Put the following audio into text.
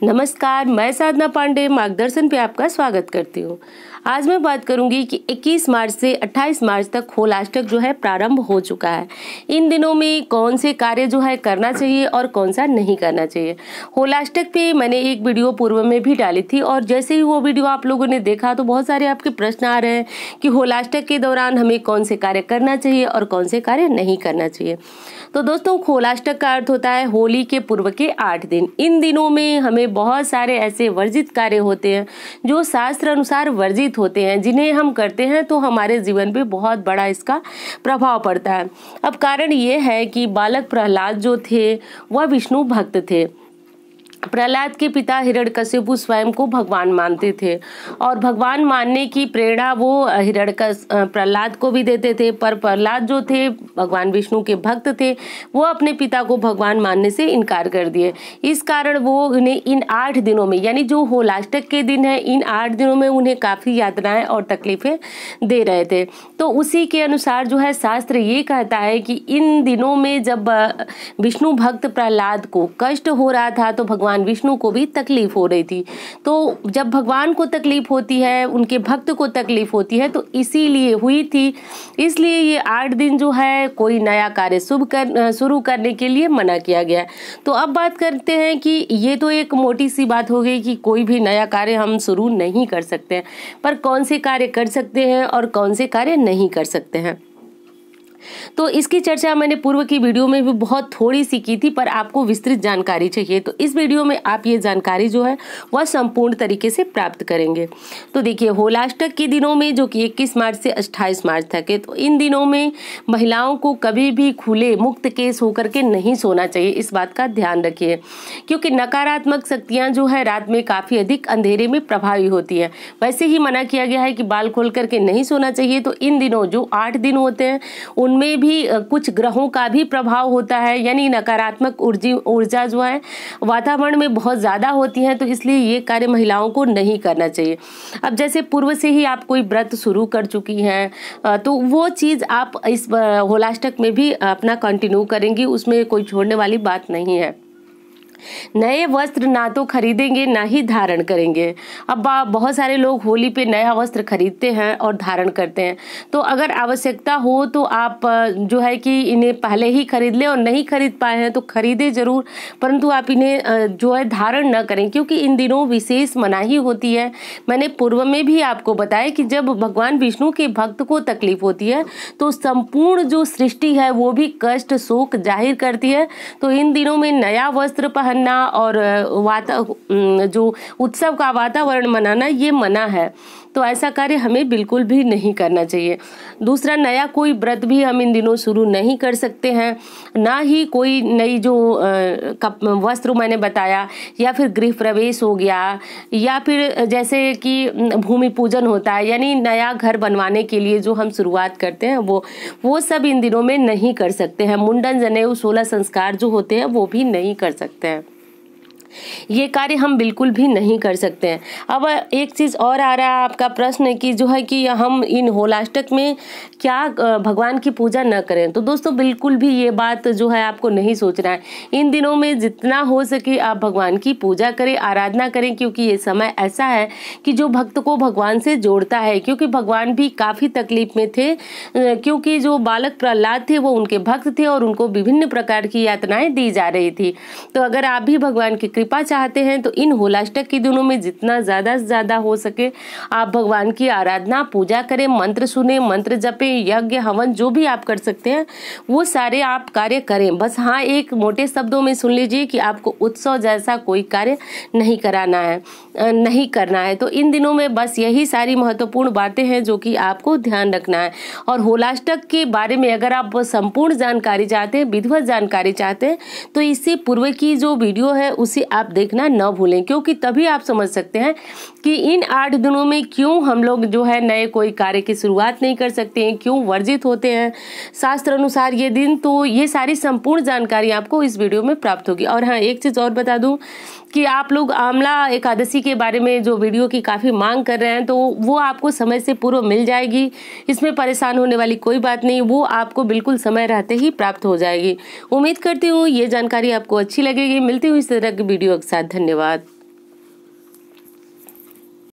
नमस्कार, मैं साधना पांडे मार्गदर्शन पे आपका स्वागत करती हूँ। आज मैं बात करूंगी कि 21 मार्च से 28 मार्च तक होलाष्टक जो है प्रारंभ हो चुका है। इन दिनों में कौन से कार्य जो है करना चाहिए और कौन सा नहीं करना चाहिए। होलाष्टक पे मैंने एक वीडियो पूर्व में भी डाली थी और जैसे ही वो वीडियो आप लोगों ने देखा तो बहुत सारे आपके प्रश्न आ रहे हैं कि होलाष्टक के दौरान हमें कौन से कार्य करना चाहिए और कौन से कार्य नहीं करना चाहिए। तो दोस्तों, होलाष्टक का अर्थ होता है होली के पूर्व के 8 दिन। इन दिनों में हमें बहुत सारे ऐसे वर्जित कार्य होते हैं जो शास्त्र अनुसार वर्जित होते हैं, जिन्हें हम करते हैं तो हमारे जीवन पे बहुत बड़ा इसका प्रभाव पड़ता है। अब कारण ये है कि बालक प्रहलाद जो थे वह विष्णु भक्त थे। प्रहलाद के पिता हिरण्यकशिपु स्वयं को भगवान मानते थे और भगवान मानने की प्रेरणा वो प्रहलाद को भी देते थे, पर प्रहलाद जो थे भगवान विष्णु के भक्त थे, वो अपने पिता को भगवान मानने से इनकार कर दिए। इस कारण वो उन्हें इन 8 दिनों में, यानी जो होलाष्टक के दिन है, इन 8 दिनों में उन्हें काफ़ी यातनाएं और तकलीफें दे रहे थे। तो उसी के अनुसार जो है शास्त्र ये कहता है कि इन दिनों में जब विष्णु भक्त प्रहलाद को कष्ट हो रहा था तो भगवान विष्णु को भी तकलीफ हो रही थी। तो जब भगवान को तकलीफ होती है, उनके भक्त को तकलीफ होती है, तो इसीलिए हुई थी। इसलिए ये 8 दिन जो है कोई नया कार्य शुरू करने के लिए मना किया गया। तो अब बात करते हैं कि ये तो एक मोटी सी बात हो गई कि कोई भी नया कार्य हम शुरू नहीं कर सकते हैं, पर कौन से कार्य कर सकते हैं और कौन से कार्य नहीं कर सकते हैं। तो इसकी चर्चा मैंने पूर्व की वीडियो में भी बहुत थोड़ी सी की थी, पर आपको विस्तृत जानकारी चाहिए तो इस वीडियो में आप ये जानकारी जो है वह संपूर्ण तरीके से प्राप्त करेंगे। तो देखिए, होलाष्टक के दिनों में जो कि 21 मार्च से 28 मार्च तक है, तो इन दिनों में महिलाओं को कभी भी खुले मुक्त केस होकर के नहीं सोना चाहिए। इस बात का ध्यान रखिए, क्योंकि नकारात्मक शक्तियां जो है रात में काफी अधिक अंधेरे में प्रभावी होती है। वैसे ही मना किया गया है कि बाल खोल करके नहीं सोना चाहिए। तो इन दिनों जो 8 दिन होते हैं उनमें भी कुछ ग्रहों का भी प्रभाव होता है, यानी नकारात्मक ऊर्जा जो है वातावरण में बहुत ज्यादा होती है। तो इसलिए ये कार्य महिलाओं को नहीं करना चाहिए। अब जैसे पूर्व से ही आप कोई व्रत शुरू कर चुकी हैं तो वो चीज आप इस होलाष्टक में भी अपना कंटिन्यू करेंगी, उसमें कोई छोड़ने वाली बात नहीं है। नए वस्त्र ना तो खरीदेंगे ना ही धारण करेंगे। अब बहुत सारे लोग होली पे नया वस्त्र खरीदते हैं और धारण करते हैं, तो अगर आवश्यकता हो तो आप जो है कि इन्हें पहले ही खरीद लें, और नहीं खरीद पाए हैं तो खरीदे जरूर, परंतु आप इन्हें जो है धारण न करें, क्योंकि इन दिनों विशेष मनाही होती है। मैंने पूर्व में भी आपको बताया कि जब भगवान विष्णु के भक्त को तकलीफ होती है तो संपूर्ण जो सृष्टि है वो भी कष्ट शोक जाहिर करती है। तो इन दिनों में नया वस्त्र पहनना और जो उत्सव का वातावरण मनाना ये मना है, तो ऐसा कार्य हमें बिल्कुल भी नहीं करना चाहिए। दूसरा, नया कोई व्रत भी हम इन दिनों शुरू नहीं कर सकते हैं, ना ही कोई नई जो वस्त्र मैंने बताया, या फिर गृह प्रवेश हो गया, या फिर जैसे कि भूमि पूजन होता है, यानी नया घर बनवाने के लिए जो हम शुरुआत करते हैं वो सब इन दिनों में नहीं कर सकते हैं। मुंडन, जनेऊ, 16 संस्कार जो होते हैं वो भी नहीं कर सकते हैं। ये कार्य हम बिल्कुल भी नहीं कर सकते हैं। अब एक चीज और आ रहा है आपका प्रश्न कि जो है कि हम इन होलाष्टक में क्या भगवान की पूजा न करें। तो दोस्तों, बिल्कुल भी ये बात जो है आपको नहीं सोचना है। इन दिनों में जितना हो सके आप भगवान की पूजा करें, आराधना करें, क्योंकि ये समय ऐसा है कि जो भक्त को भगवान से जोड़ता है। क्योंकि भगवान भी काफी तकलीफ में थे, क्योंकि जो बालक प्रहलाद थे वो उनके भक्त थे और उनको विभिन्न प्रकार की यातनाएं दी जा रही थी। तो अगर आप भी भगवान की कृपा चाहते हैं तो इन होलाष्टक के दिनों में जितना ज्यादा से ज्यादा हो सके आप भगवान की आराधना पूजा करें, मंत्र सुने, मंत्र जपे, यज्ञ हवन जो भी आप कर सकते हैं वो सारे आप कार्य करें। बस हाँ, एक मोटे शब्दों में सुन लीजिए कि आपको उत्सव जैसा कोई कार्य नहीं कराना है, नहीं करना है। तो इन दिनों में बस यही सारी महत्वपूर्ण बातें हैं जो कि आपको ध्यान रखना है। और होलाष्टक के बारे में अगर आप संपूर्ण जानकारी चाहते हैं, विधिवत जानकारी चाहते हैं, तो इससे पूर्व की जो वीडियो है उसे आप देखना न भूलें, क्योंकि तभी आप समझ सकते हैं कि इन 8 दिनों में क्यों हम लोग जो है नए कोई कार्य की शुरुआत नहीं कर सकते हैं, क्यों वर्जित होते हैं शास्त्र अनुसार ये दिन। तो ये सारी संपूर्ण जानकारी आपको इस वीडियो में प्राप्त होगी। और हाँ, एक चीज और बता दूं कि आप लोग आंवला एकादशी के बारे में जो वीडियो की काफ़ी मांग कर रहे हैं, तो वो आपको समय से पूर्व मिल जाएगी। इसमें परेशान होने वाली कोई बात नहीं, वो आपको बिल्कुल समय रहते ही प्राप्त हो जाएगी। उम्मीद करती हूँ ये जानकारी आपको अच्छी लगेगी। मिलती हूँ इस तरह की वीडियो के साथ। धन्यवाद।